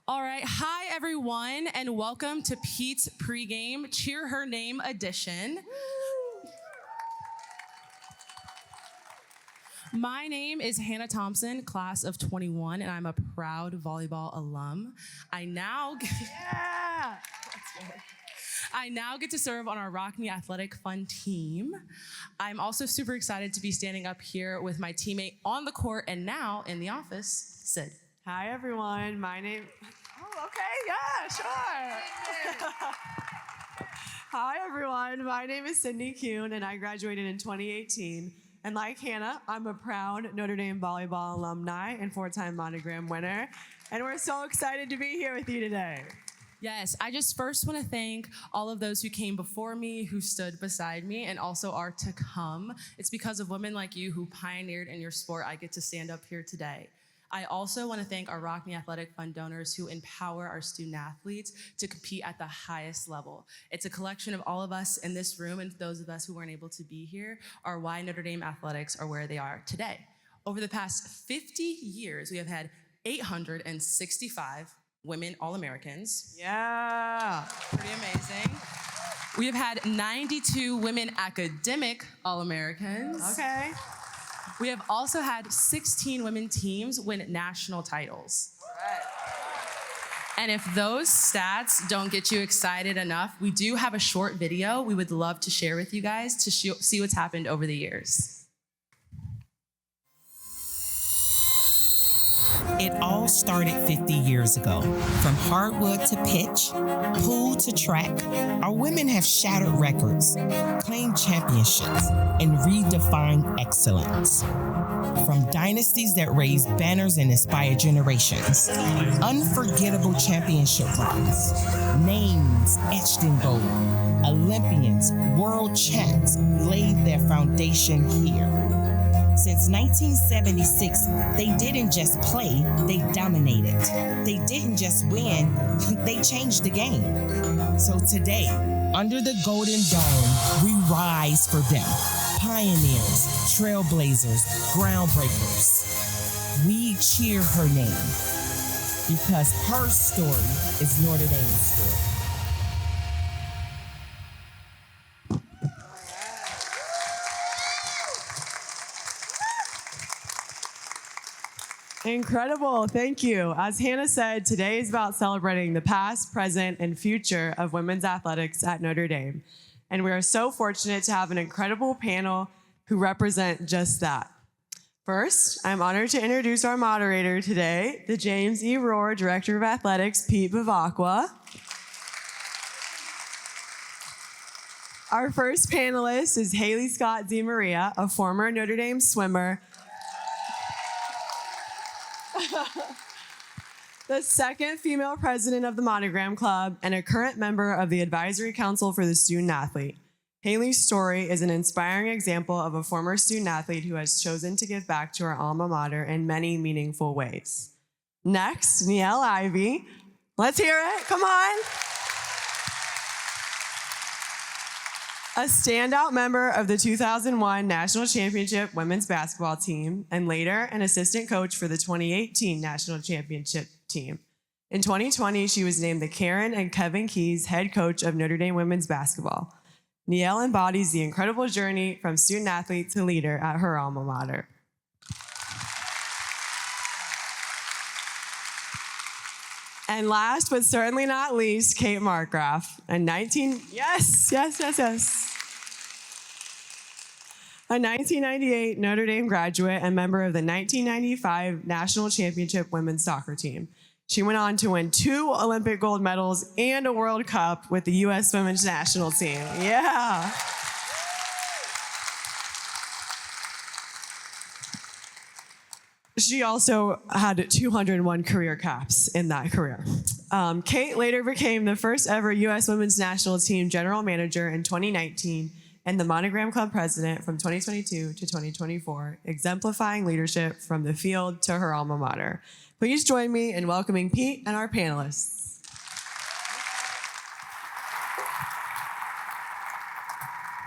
All right. Hi, everyone, and welcome to Pete's Pregame Cheer Her Name edition. My name is Hannah Thompson, class of 21, and I'm a proud volleyball alum. I now get to serve on our Rock Me Athletic Fun team. I'm also super excited to be standing up here with my teammate on the court and now in the office, Sid. Hi, everyone. My name... Oh, okay. Yeah, sure. Hi, everyone. My name is Sydney Kuhn, and I graduated in 2018. And like Hannah, I'm a proud Notre Dame volleyball alumni and four-time Monogram winner. And we're so excited to be here with you today. Yes, I just first want to thank all of those who came before me, who stood beside me, and also are to come. It's because of women like you who pioneered in your sport I get to stand up here today. I also want to thank our Rock Me Athletic Fund donors who empower our student athletes to compete at the highest level. It's a collection of all of us in this room, and those of us who weren't able to be here are why Notre Dame athletics are where they are today. Over the past 50 years, we have had 865 women All-Americans. Yeah. Pretty amazing. We have had 92 women academic All-Americans. Okay. We have also had 16 women teams win national titles. Right. And if those stats don't get you excited enough, we do have a short video we would love to share with you guys to see what's happened over the years. It all started 50 years ago. From hardwood to pitch, pool to track, our women have shattered records, claimed championships, and redefined excellence. From dynasties that raised banners and inspired generations, unforgettable championship runs, names etched in gold, Olympians, world champs laid their foundation here. Since 1976, they didn't just play, they dominated. They didn't just win, they changed the game. So today, under the Golden Dome, we rise for them. Pioneers, trailblazers, groundbreakers. We cheer her name because her story is Notre Dame's story. Incredible. Thank you. As Hannah said, today is about celebrating the past, present, and future of women's athletics at Notre Dame. And we are so fortunate to have an incredible panel who represent just that. First, I'm honored to introduce our moderator today, the James E. Rohr Director of Athletics, Pete Bevacqua. Our first panelist is Haley DeMaria, a former Notre Dame swimmer, the second female president of the Monogram Club, and a current member of the Advisory Council for the Student Athlete. Haley's story is an inspiring example of a former student athlete who has chosen to give back to our alma mater in many meaningful ways. Next, Niele Ivey. Let's hear it. Come on. A standout member of the 2001 National Championship women's basketball team, and later an assistant coach for the 2018 National Championship team. In 2020, she was named the Karen and Kevin Keys head coach of Notre Dame women's basketball. Niele embodies the incredible journey from student athlete to leader at her alma mater. And last but certainly not least, Kate Markgraf, a 1998 Notre Dame graduate and member of the 1995 National Championship women's soccer team. She went on to win 2 Olympic gold medals and a World Cup with the U.S. women's national team. Yeah. She also had 201 career caps in that career. Kate later became the first ever U.S. women's national team general manager in 2019 and the Monogram Club president from 2022 to 2024, exemplifying leadership from the field to her alma mater. Please join me in welcoming Pete and our panelists.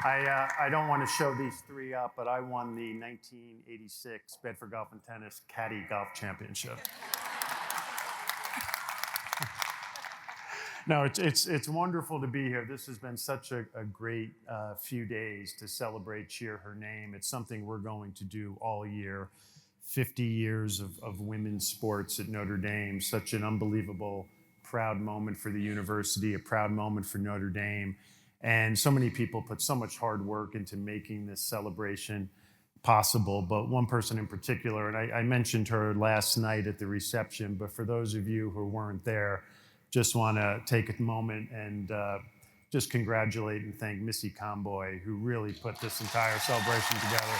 I don't want to show these three up, but I won the 1986 Bedford Golf and Tennis Caddy Golf Championship. No, it's wonderful to be here. This has been such a great few days to celebrate, cheer her name. It's something we're going to do all year. 50 years of women's sports at Notre Dame, such an unbelievable, proud moment for the university, a proud moment for Notre Dame. And so many people put so much hard work into making this celebration possible, but one person in particular, and I mentioned her last night at the reception, but for those of you who weren't there, just want to take a moment and just congratulate and thank Missy Comboy, who really put this entire celebration together.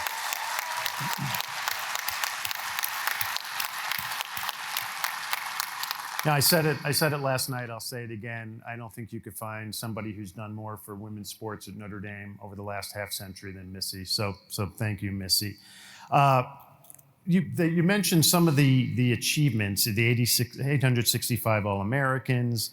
Yeah, I said it last night, I'll say it again. I don't think you could find somebody who's done more for women's sports at Notre Dame over the last half century than Missy. So thank you, Missy. You mentioned some of the achievements, the 865 All-Americans,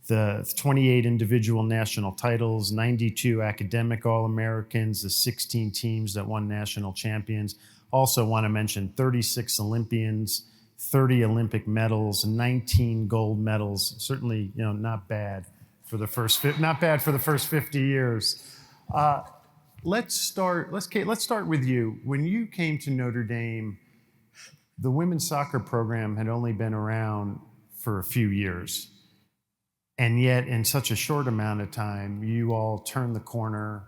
the 28 individual national titles, 92 academic All-Americans, the 16 teams that won national champions. Also want to mention 36 Olympians, 30 Olympic medals, 19 gold medals. Certainly, not bad for the first 50 years. Let's start with you. When you came to Notre Dame, the women's soccer program had only been around for a few years. And yet, in such a short amount of time, you all turned the corner,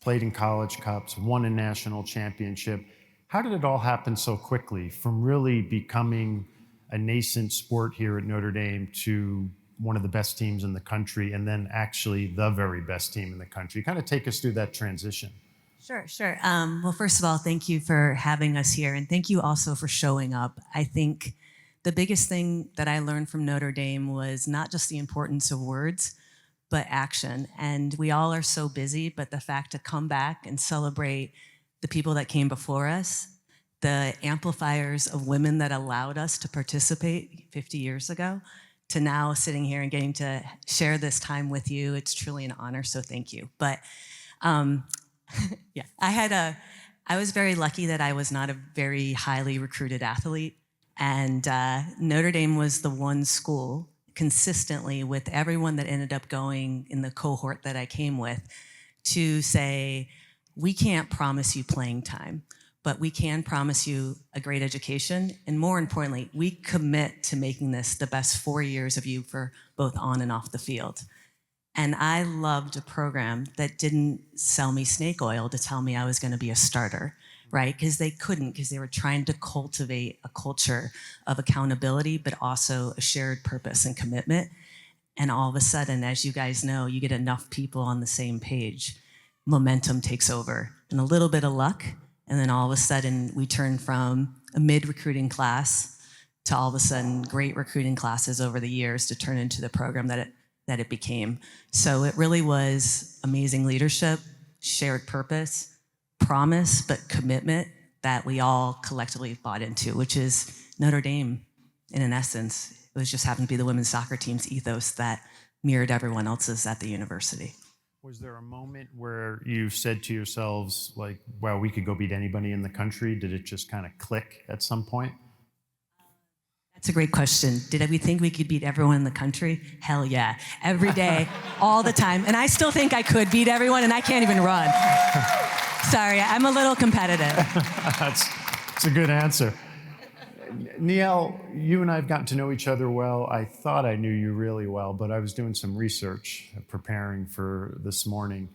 played in college cups, won a national championship. How did it all happen so quickly, from really becoming a nascent sport here at Notre Dame to one of the best teams in the country, and then actually the very best team in the country? Kind of take us through that transition. Sure. Well, first of all, thank you for having us here, and thank you also for showing up. I think the biggest thing that I learned from Notre Dame was not just the importance of words, but action. And we all are so busy, but the fact to come back and celebrate the people that came before us, the amplifiers of women that allowed us to participate 50 years ago, to now sitting here and getting to share this time with you, it's truly an honor, so thank you. But yeah, I was very lucky that I was not a very highly recruited athlete. And Notre Dame was the one school consistently with everyone that ended up going in the cohort that I came with to say, we can't promise you playing time, but we can promise you a great education. And more importantly, we commit to making this the best 4 years of you for both on and off the field. And I loved a program that didn't sell me snake oil to tell me I was going to be a starter, right? Because they couldn't, because they were trying to cultivate a culture of accountability, but also a shared purpose and commitment. And all of a sudden, as you guys know, you get enough people on the same page, momentum takes over, and a little bit of luck. And then all of a sudden, we turn from a mid-recruiting class to all of a sudden great recruiting classes over the years to turn into the program that it became. So it really was amazing leadership, shared purpose, promise, but commitment that we all collectively bought into, which is Notre Dame in an essence. It was just happened to be the women's soccer team's ethos that mirrored everyone else's at the university. Was there a moment where you said to yourselves, like, wow, we could go beat anybody in the country? Did it just kind of click at some point? That's a great question. Did we think we could beat everyone in the country? Hell yeah. Every day, all the time. And I still think I could beat everyone, and I can't even run. Sorry, I'm a little competitive. That's a good answer. Niele, you and I have gotten to know each other well. I thought I knew you really well, but I was doing some research preparing for this morning.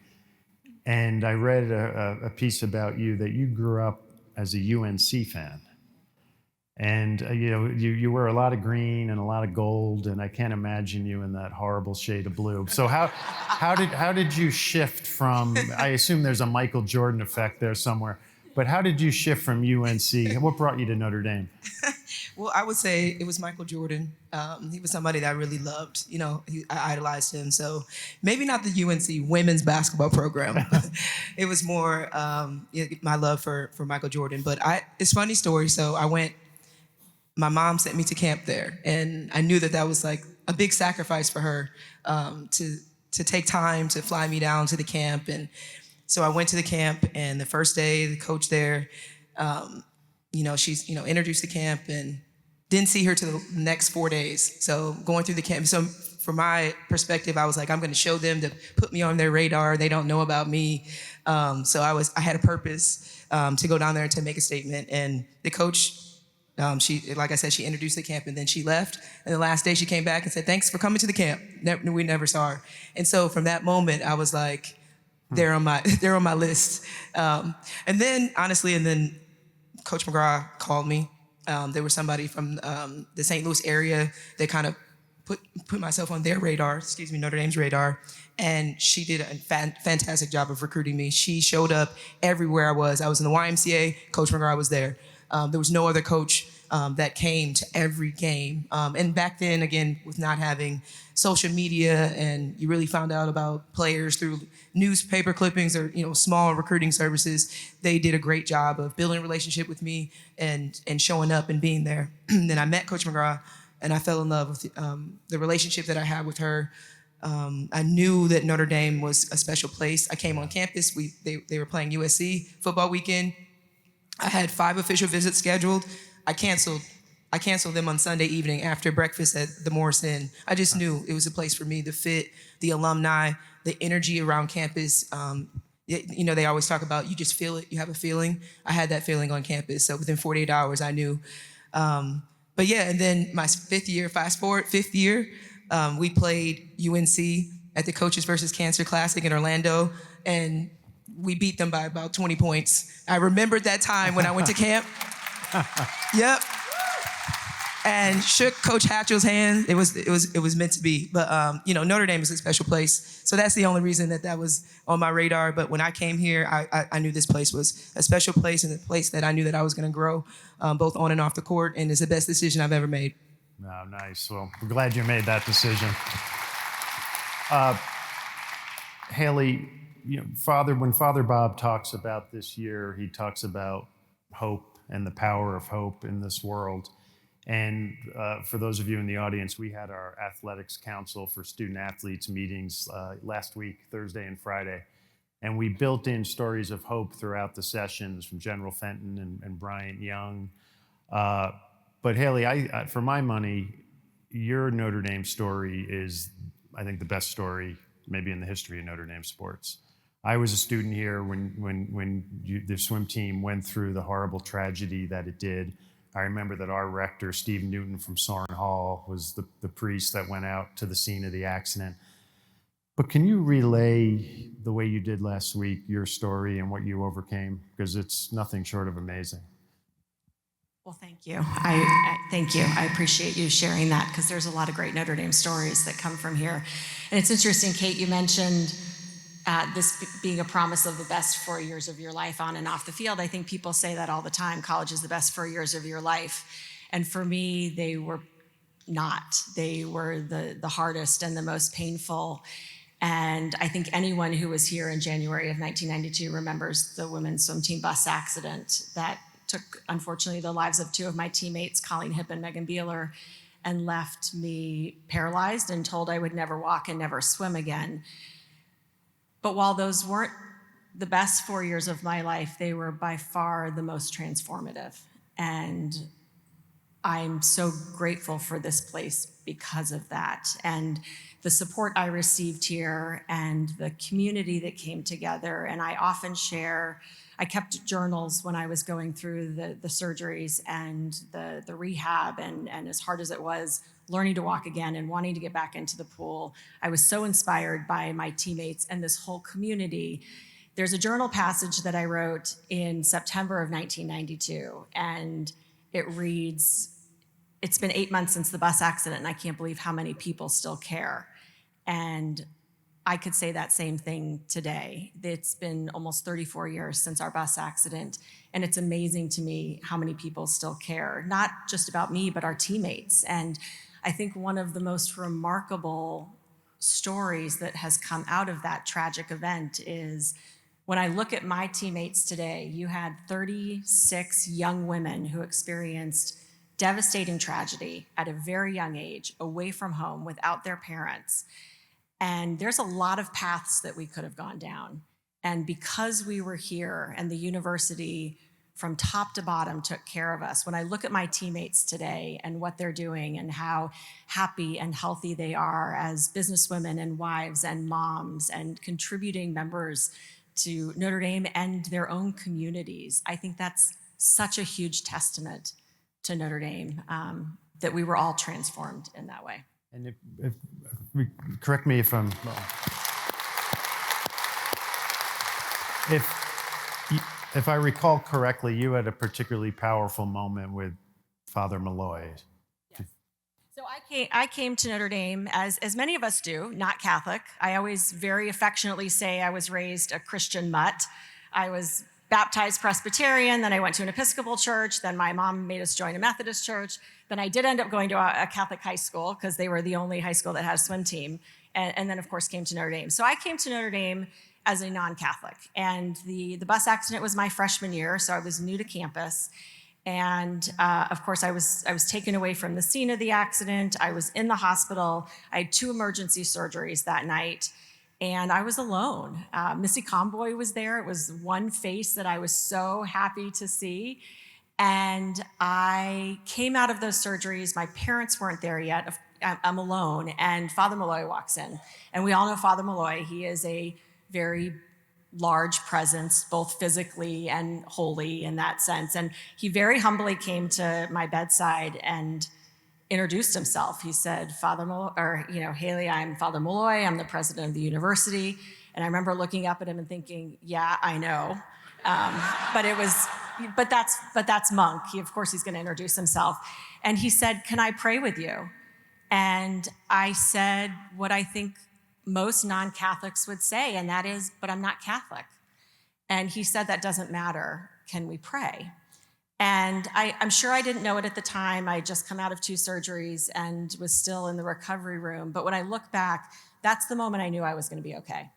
And I read a piece about you that you grew up as a UNC fan. And you wear a lot of green and a lot of gold, and I can't imagine you in that horrible shade of blue. So how did you shift from? I assume there's a Michael Jordan effect there somewhere, but how did you shift from UNC? What brought you to Notre Dame? Well, I would say it was Michael Jordan. He was somebody that I really loved. I idolized him. So maybe not the UNC women's basketball program. It was more my love for Michael Jordan. But it's a funny story. So I went. My mom sent me to camp there, and I knew that was like a big sacrifice for her to take time to fly me down to the camp. And so I went to the camp, and the first day, the coach there, she's introduced the camp, and didn't see her to the next 4 days. So going through the camp, so from my perspective, I was like, I'm going to show them to put me on their radar. They don't know about me. So I had a purpose to go down there and to make a statement. And the coach, she, like I said, she introduced the camp and then she left. And the last day she came back and said, thanks for coming to the camp. We never saw her. And so from that moment, I was like, they're on my list. And then Coach McGraw called me. There was somebody from the St. Louis area that kind of put myself on their radar, Notre Dame's radar. And she did a fantastic job of recruiting me. She showed up everywhere I was. I was in the YMCA, Coach McGraw was there. There was no other coach that came to every game. And back then, again, with not having social media, and you really found out about players through newspaper clippings or small recruiting services, they did a great job of building a relationship with me and showing up and being there. Then I met Coach McGraw, and I fell in love with the relationship that I had with her. I knew that Notre Dame was a special place. I came on campus. They were playing USC football weekend. I had 5 official visits scheduled. I canceled them on Sunday evening after breakfast at the Morris Inn. I just knew it was a place for me. The fit, the alumni, the energy around campus. They always talk about you just feel it. You have a feeling. I had that feeling on campus. So within 48 hours, I knew. But yeah, and then my fifth year, we played UNC at the Coaches versus Cancer Classic in Orlando, and we beat them by about 20 points. I remembered that time when I went to camp. Yep. And shook Coach Hatchell's hand. It was meant to be. But Notre Dame is a special place, so that's the only reason that was on my radar. But when I came here, I knew this place was a special place and a place that I knew that I was going to grow, both on and off the court, and it's the best decision I've ever made. Oh, nice. Well, we're glad you made that decision. Haley, when Father Bob talks about this year, he talks about hope and the power of hope in this world. And for those of you in the audience, we had our athletics council for student athletes meetings last week, Thursday and Friday. And we built in stories of hope throughout the sessions from General Fenton and Bryant Young. But Haley, for my money, your Notre Dame story is, I think, the best story maybe in the history of Notre Dame sports. I was a student here when the swim team went through the horrible tragedy that it did. I remember that our rector, Steve Newton from Soren Hall, was the priest that went out to the scene of the accident. But can you relay the way you did last week, your story and what you overcame? Because it's nothing short of amazing. Well, thank you. I thank you. I appreciate you sharing that, because there's a lot of great Notre Dame stories that come from here. And it's interesting, Kate, you mentioned this being a promise of the best 4 years of your life on and off the field. I think people say that all the time. College is the best 4 years of your life. And for me, they were not. They were the hardest and the most painful. And I think anyone who was here in January of 1992 remembers the women's swim team bus accident that took, unfortunately, the lives of 2 of my teammates, Colleen Hipp and Megan Beeler, and left me paralyzed and told I would never walk and never swim again. But while those weren't the best 4 years of my life, they were by far the most transformative. And I'm so grateful for this place because of that. And the support I received here and the community that came together. And I often share, I kept journals when I was going through the surgeries and the rehab, and as hard as it was, learning to walk again and wanting to get back into the pool. I was so inspired by my teammates and this whole community. There's a journal passage that I wrote in September of 1992, and it reads, "It's been 8 months since the bus accident, and I can't believe how many people still care." And I could say that same thing today. It's been almost 34 years since our bus accident, and it's amazing to me how many people still care, not just about me, but our teammates. And I think one of the most remarkable stories that has come out of that tragic event is when I look at my teammates today. You had 36 young women who experienced devastating tragedy at a very young age, away from home, without their parents. And there's a lot of paths that we could have gone down. And because we were here and the university from top to bottom took care of us. When I look at my teammates today and what they're doing and how happy and healthy they are as businesswomen and wives and moms and contributing members to Notre Dame and their own communities, I think that's such a huge testament to Notre Dame, that we were all transformed in that way. And correct me if I'm wrong. If I recall correctly, you had a particularly powerful moment with Father Malloy. Yes. So I came to Notre Dame, as many of us do, not Catholic. I always very affectionately say I was raised a Christian mutt. I was baptized Presbyterian, then I went to an Episcopal church, then my mom made us join a Methodist church. Then I did end up going to a Catholic high school because they were the only high school that had a swim team. And then, of course, came to Notre Dame. So I came to Notre Dame as a non-Catholic. And the bus accident was my freshman year, so I was new to campus. And of course, I was taken away from the scene of the accident. I was in the hospital. I had 2 emergency surgeries that night, and I was alone. Missy Comboy was there. It was one face that I was so happy to see. And I came out of those surgeries. My parents weren't there yet. I'm alone, and Father Malloy walks in. And we all know Father Malloy. He is a very large presence, both physically and holy in that sense. And he very humbly came to my bedside and introduced himself. He said, Haley, I'm Father Malloy. I'm the president of the university. And I remember looking up at him and thinking, yeah, I know. But that's Monk. Of course, he's going to introduce himself. And he said, can I pray with you? And I said what I think most non-Catholics would say, and that is, but I'm not Catholic. And he said, that doesn't matter. Can we pray? And I'm sure I didn't know it at the time. I had just come out of 2 surgeries and was still in the recovery room. But when I look back, that's the moment I knew I was going to be okay.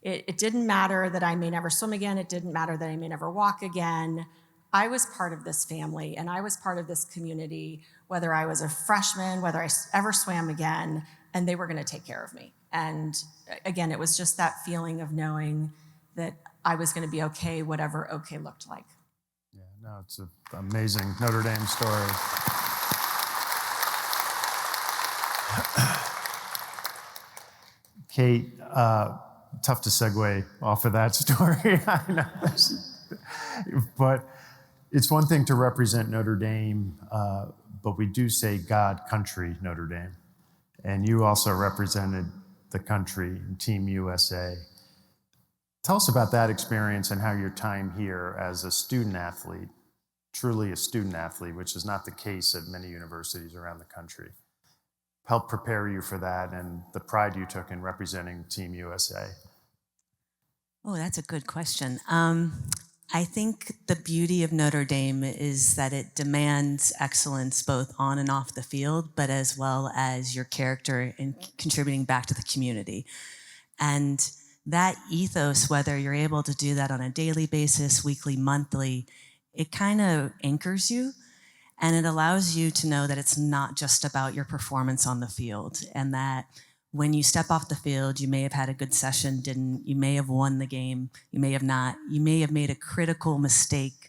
It didn't matter that I may never swim again. It didn't matter that I may never walk again. I was part of this family, and I was part of this community, whether I was a freshman, whether I ever swam again, and they were going to take care of me. And again, it was just that feeling of knowing that I was going to be okay, whatever okay looked like. Yeah, no, it's an amazing Notre Dame story. Kate, tough to segue off of that story, I know. But it's one thing to represent Notre Dame, but we do say God, country, Notre Dame. And you also represented the country, Team USA. Tell us about that experience and how your time here as a student athlete, truly a student athlete, which is not the case at many universities around the country, helped prepare you for that and the pride you took in representing Team USA. Oh, that's a good question. I think the beauty of Notre Dame is that it demands excellence both on and off the field, but as well as your character and contributing back to the community. And that ethos, whether you're able to do that on a daily basis, weekly, monthly, it kind of anchors you, and it allows you to know that it's not just about your performance on the field, and that when you step off the field, you may have had a good session, you may have won the game, you may have not, you may have made a critical mistake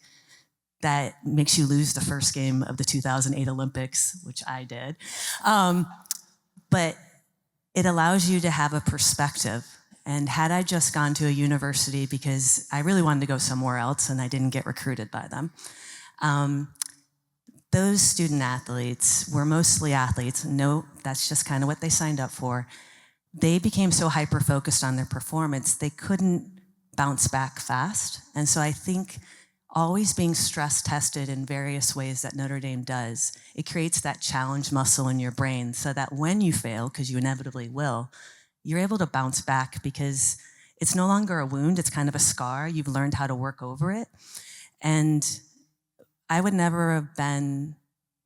that makes you lose the first game of the 2008 Olympics, which I did. But it allows you to have a perspective. And had I just gone to a university because I really wanted to go somewhere else and I didn't get recruited by them, those student athletes were mostly athletes. No, that's just kind of what they signed up for. They became so hyper-focused on their performance, they couldn't bounce back fast. And so I think always being stress tested in various ways that Notre Dame does, it creates that challenge muscle in your brain so that when you fail, because you inevitably will, you're able to bounce back because it's no longer a wound, it's kind of a scar. You've learned how to work over it. And I would never have been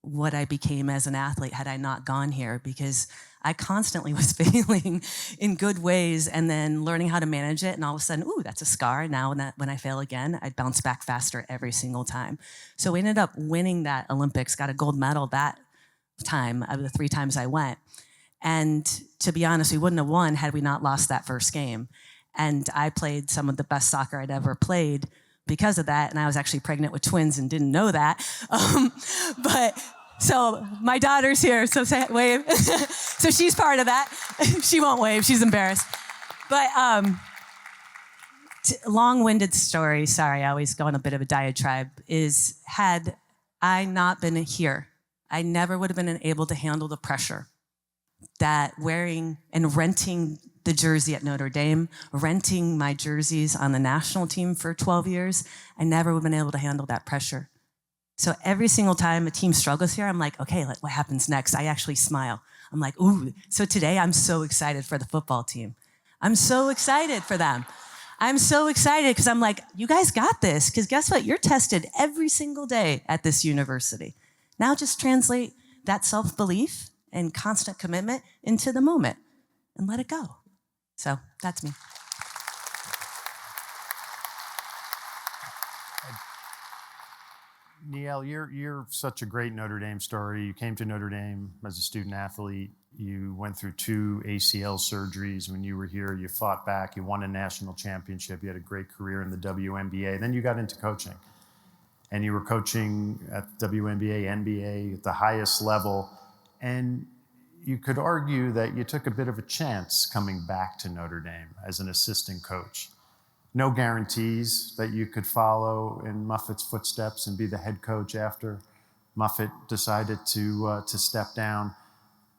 what I became as an athlete had I not gone here, because I constantly was failing in good ways and then learning how to manage it. And all of a sudden, ooh, that's a scar. Now when I fail again, I'd bounce back faster every single time. So we ended up winning that Olympics, got a gold medal that time of the 3 times I went. And to be honest, we wouldn't have won had we not lost that first game. And I played some of the best soccer I'd ever played because of that, and I was actually pregnant with twins and didn't know that. But so my daughter's here, so say wave. So she's part of that. She won't wave, she's embarrassed. But long-winded story, sorry, I always go on a bit of a diatribe, is had I not been here, I never would have been able to handle the pressure that wearing and renting the jersey at Notre Dame, renting my jerseys on the national team for 12 years, I never would have been able to handle that pressure. So every single time a team struggles here, I'm like, okay, what happens next? I actually smile. I'm like, ooh. So today I'm so excited for the football team. I'm so excited for them. I'm so excited because I'm like, you guys got this. Because guess what? You're tested every single day at this university. Now just translate that self-belief and constant commitment into the moment and let it go. So that's me. Niele, you're such a great Notre Dame story. You came to Notre Dame as a student athlete. You went through 2 ACL surgeries when you were here. You fought back. You won a national championship. You had a great career in the WNBA. Then you got into coaching. And you were coaching at WNBA, NBA, at the highest level. And you could argue that you took a bit of a chance coming back to Notre Dame as an assistant coach. No guarantees that you could follow in Muffet's footsteps and be the head coach after Muffet decided to step down.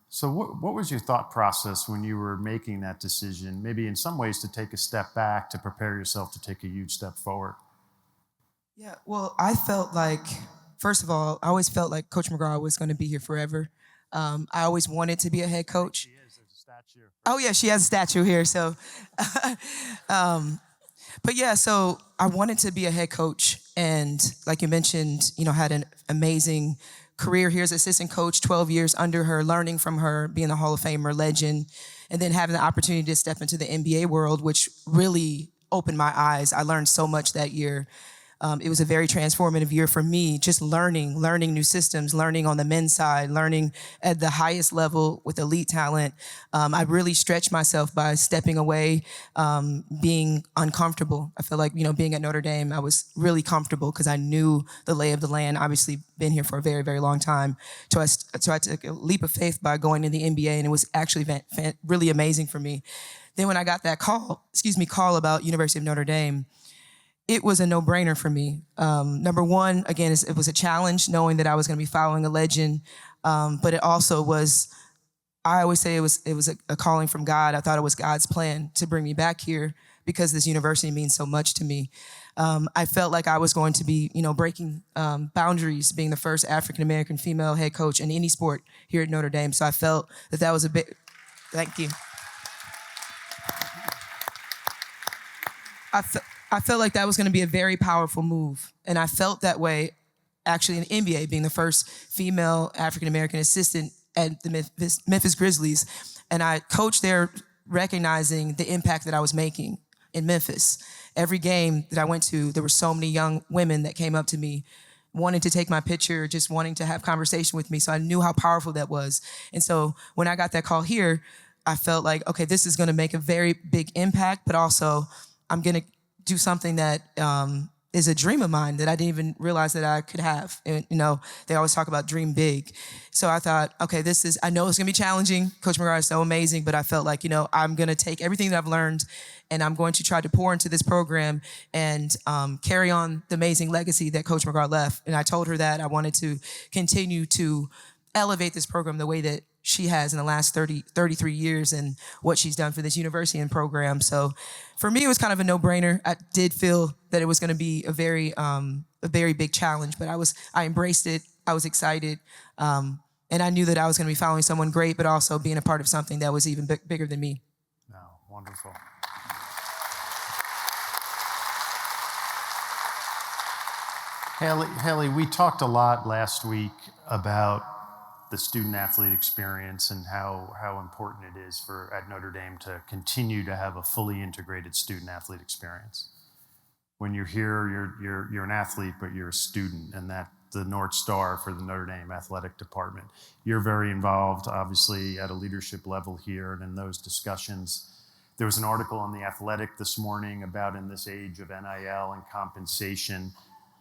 So what was your thought process when you were making that decision, maybe in some ways to take a step back to prepare yourself to take a huge step forward? Yeah, well, I felt like, first of all, I always felt like Coach McGraw was going to be here forever. I always wanted to be a head coach. She is. There's a statue. Oh, yeah, she has a statue here. So, but yeah, so I wanted to be a head coach. And like you mentioned, had an amazing career here as assistant coach, 12 years under her, learning from her, being a Hall of Famer legend, and then having the opportunity to step into the NBA world, which really opened my eyes. I learned so much that year. It was a very transformative year for me, just learning new systems, learning on the men's side, learning at the highest level with elite talent. I really stretched myself by stepping away, being uncomfortable. I feel like, being at Notre Dame, I was really comfortable because I knew the lay of the land, obviously been here for a very, very long time. So I took a leap of faith by going to the NBA, and it was actually really amazing for me. Then when I got that call about University of Notre Dame, it was a no-brainer for me. Number one, again, it was a challenge knowing that I was going to be following a legend, but it also was, I always say it was a calling from God. I thought it was God's plan to bring me back here because this university means so much to me. I felt like I was going to be, breaking boundaries, being the first African-American female head coach in any sport here at Notre Dame. So I felt that was a bit, thank you. I felt like that was going to be a very powerful move. And I felt that way actually in the NBA, being the first female African-American assistant at the Memphis Grizzlies. And I coached there recognizing the impact that I was making in Memphis. Every game that I went to, there were so many young women that came up to me, wanting to take my picture, just wanting to have conversation with me. So I knew how powerful that was. And so when I got that call here, I felt like, okay, this is going to make a very big impact, but also I'm going to do something that is a dream of mine that I didn't even realize that I could have. And, they always talk about dream big. So I thought, okay, I know it's going to be challenging. Coach McGraw is so amazing, but I felt like, I'm going to take everything that I've learned and I'm going to try to pour into this program and carry on the amazing legacy that Coach McGraw left. And I told her that I wanted to continue to elevate this program the way that she has in the last 33 years and what she's done for this university and program. So for me, it was kind of a no-brainer. I did feel that it was going to be a very big challenge, but I embraced it. I was excited. And I knew that I was going to be following someone great, but also being a part of something that was even bigger than me. No, wonderful. Haley, we talked a lot last week about the student-athlete experience and how important it is at Notre Dame to continue to have a fully integrated student-athlete experience. When you're here, you're an athlete, but you're a student, and that's the North Star for the Notre Dame athletic department. You're very involved, obviously, at a leadership level here and in those discussions. There was an article in The Athletic this morning about, in this age of NIL and compensation,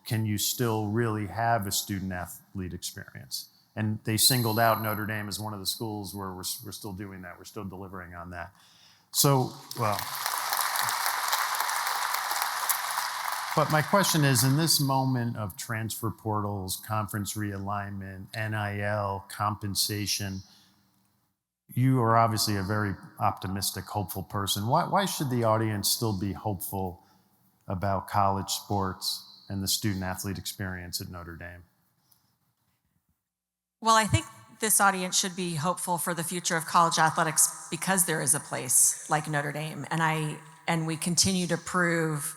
can you still really have a student-athlete experience? And they singled out Notre Dame as one of the schools where we're still doing that. We're still delivering on that. So, well, but my question is, in this moment of transfer portals, conference realignment, NIL, compensation, you are obviously a very optimistic, hopeful person. Why should the audience still be hopeful about college sports and the student-athlete experience at Notre Dame? Well, I think this audience should be hopeful for the future of college athletics because there is a place like Notre Dame. And we continue to prove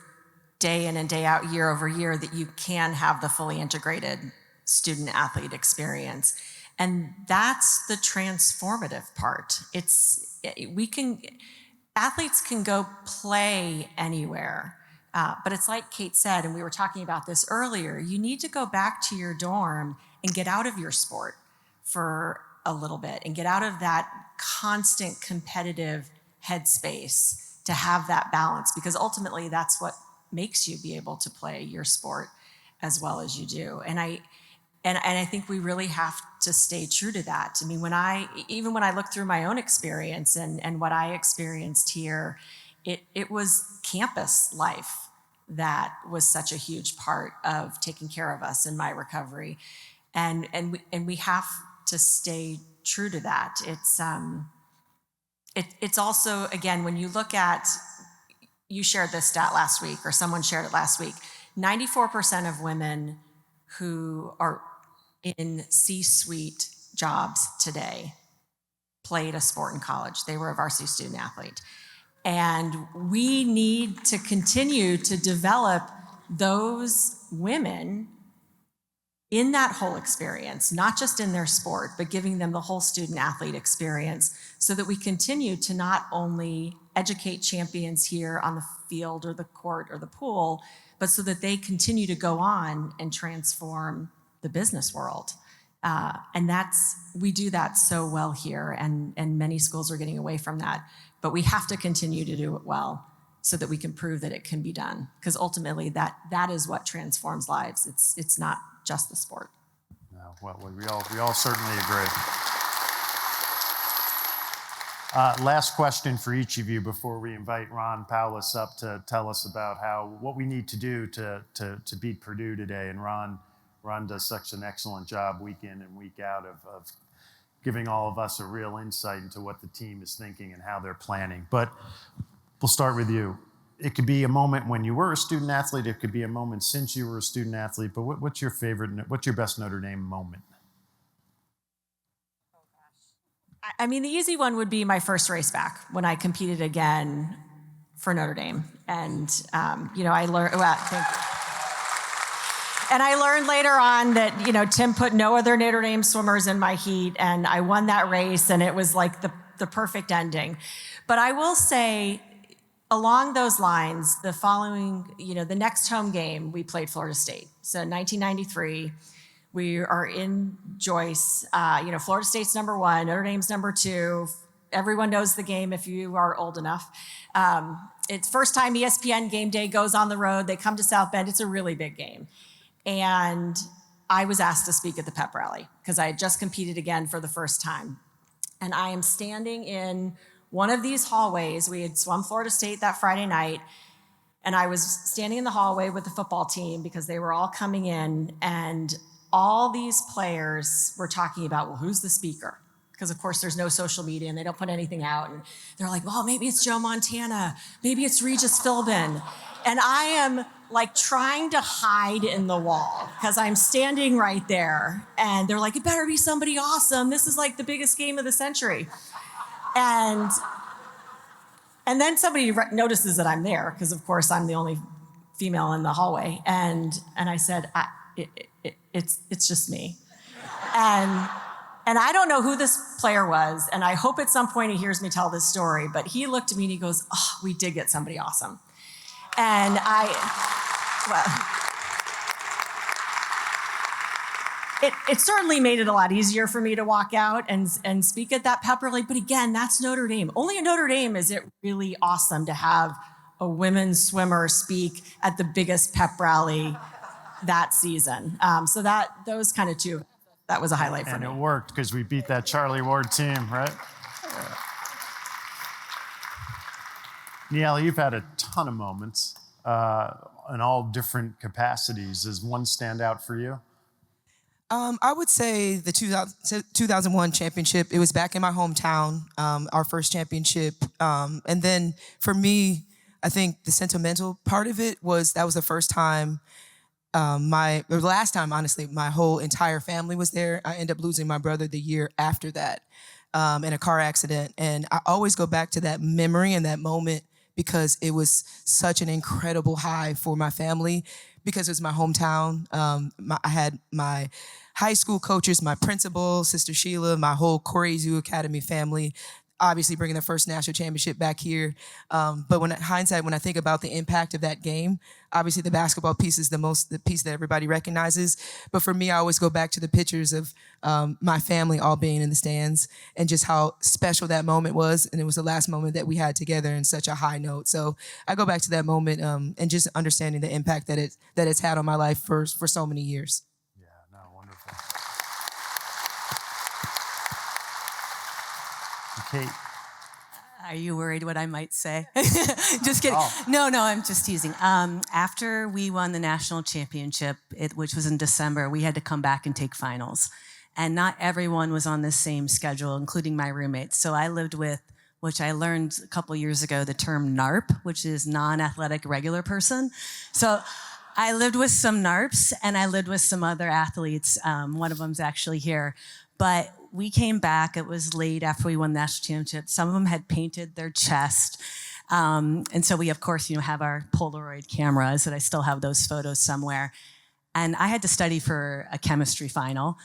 day in and day out, year over year, that you can have the fully integrated student-athlete experience. And that's the transformative part. Athletes can go play anywhere. But it's like Kate said, and we were talking about this earlier, you need to go back to your dorm and get out of your sport for a little bit and get out of that constant competitive headspace to have that balance, because ultimately that's what makes you be able to play your sport as well as you do. And I think we really have to stay true to that. I mean, even when I look through my own experience and what I experienced here, it was campus life that was such a huge part of taking care of us in my recovery. And we have to stay true to that. It's also, again, when you look at, you shared this stat last week, or someone shared it last week, 94% of women who are in C-suite jobs today played a sport in college. They were a varsity student athlete. And we need to continue to develop those women in that whole experience, not just in their sport, but giving them the whole student athlete experience, so that we continue to not only educate champions here on the field or the court or the pool, but so that they continue to go on and transform the business world. And we do that so well here, and many schools are getting away from that. But we have to continue to do it well so that we can prove that it can be done. Because ultimately, that is what transforms lives. It's not just the sport. No, well, we all certainly agree. Last question for each of you before we invite Ron Powless up to tell us about what we need to do to beat Purdue today. And Ron does such an excellent job week in and week out of giving all of us a real insight into what the team is thinking and how they're planning. But we'll start with you. It could be a moment when you were a student athlete. It could be a moment since you were a student athlete. But what's your best Notre Dame moment? I mean, the easy one would be my first race back when I competed again for Notre Dame. And, I learned, and I learned later on that, Tim put no other Notre Dame swimmers in my heat, and I won that race, and it was like the perfect ending. But I will say, along those lines, the following, the next home game, we played Florida State. So 1993, we are in Joyce. Florida State's number 1, Notre Dame's number 2. Everyone knows the game if you are old enough. It's first time ESPN Game Day goes on the road. They come to South Bend. It's a really big game. And I was asked to speak at the pep rally because I had just competed again for the first time. And I am standing in one of these hallways. We had swum Florida State that Friday night. And I was standing in the hallway with the football team because they were all coming in. And all these players were talking about, well, who's the speaker? Because, of course, there's no social media and they don't put anything out. And they're like, well, maybe it's Joe Montana. Maybe it's Regis Philbin. And I am like trying to hide in the wall because I'm standing right there. And they're like, it better be somebody awesome. This is like the biggest game of the century. And then somebody notices that I'm there because, of course, I'm the only female in the hallway. And I said, it's just me. And I don't know who this player was, and I hope at some point he hears me tell this story, but he looked at me and he goes, oh, we did get somebody awesome. And it certainly made it a lot easier for me to walk out and speak at that pep rally. But again, that's Notre Dame. Only at Notre Dame is it really awesome to have a women's swimmer speak at the biggest pep rally that season. So those kind of two, that was a highlight for me. And it worked because we beat that Charlie Ward team, right? Niele, you've had a ton of moments in all different capacities. Does one stand out for you? I would say the 2001 championship. It was back in my hometown, our first championship. And then for me, I think the sentimental part of it was that was the first time, the last time, honestly, my whole entire family was there. I ended up losing my brother the year after that in a car accident. And I always go back to that memory and that moment because it was such an incredible high for my family because it was my hometown. I had my high school coaches, my principal, Sister Sheila, my whole Koraizu Academy family, obviously bringing the first national championship back here. But when I think about the impact of that game, obviously the basketball piece is the piece that everybody recognizes. But for me, I always go back to the pictures of my family all being in the stands and just how special that moment was. And it was the last moment that we had together in such a high note. So I go back to that moment and just understanding the impact that it's had on my life for so many years. Yeah, no, wonderful. Kate. Are you worried what I might say? Just kidding. Oh. No, I'm just teasing. After we won the national championship, which was in December, we had to come back and take finals. And not everyone was on the same schedule, including my roommates. So I lived with, which I learned a couple years ago, the term NARP, which is non-athletic regular person. So I lived with some NARPs and I lived with some other athletes. One of them's actually here. But we came back, it was late after we won the national championship. Some of them had painted their chest. And so we, of course, have our Polaroid cameras, and I still have those photos somewhere. And I had to study for a chemistry final.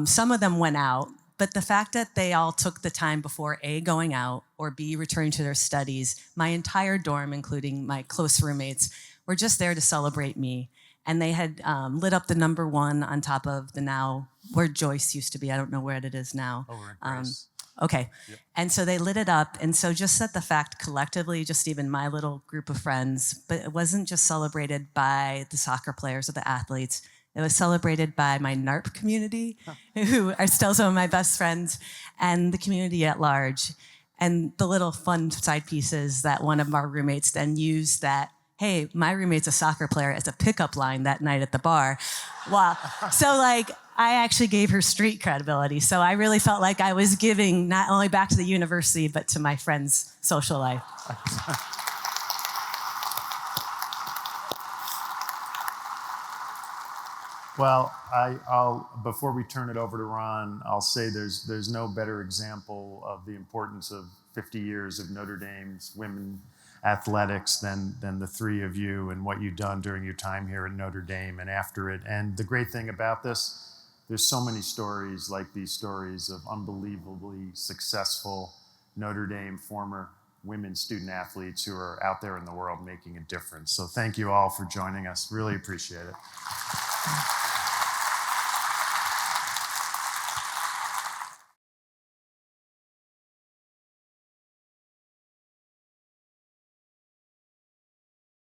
Some of them went out, but the fact that they all took the time before A, going out, or B, returning to their studies, my entire dorm, including my close roommates, were just there to celebrate me. And they had lit up the number one on top of the now, where Joyce used to be. I don't know where it is now. Over at Grace. Okay. Yep. And so they lit it up. And so just that the fact collectively, just even my little group of friends, but it wasn't just celebrated by the soccer players or the athletes. It was celebrated by my NARP community, who are still some of my best friends, and the community at large. And the little fun side pieces that one of our roommates then used that, hey, my roommate's a soccer player, as a pickup line that night at the bar. Wow. So I actually gave her street credibility. So I really felt like I was giving not only back to the university, but to my friends' social life. Well, I'll before we turn it over to Ron, I'll say there's no better example of the importance of 50 years of Notre Dame's women athletics than the three of you and what you've done during your time here at Notre Dame and after it. And the great thing about this, there's so many stories like these stories of unbelievably successful Notre Dame former women student athletes who are out there in the world making a difference. So thank you all for joining us. Really appreciate it.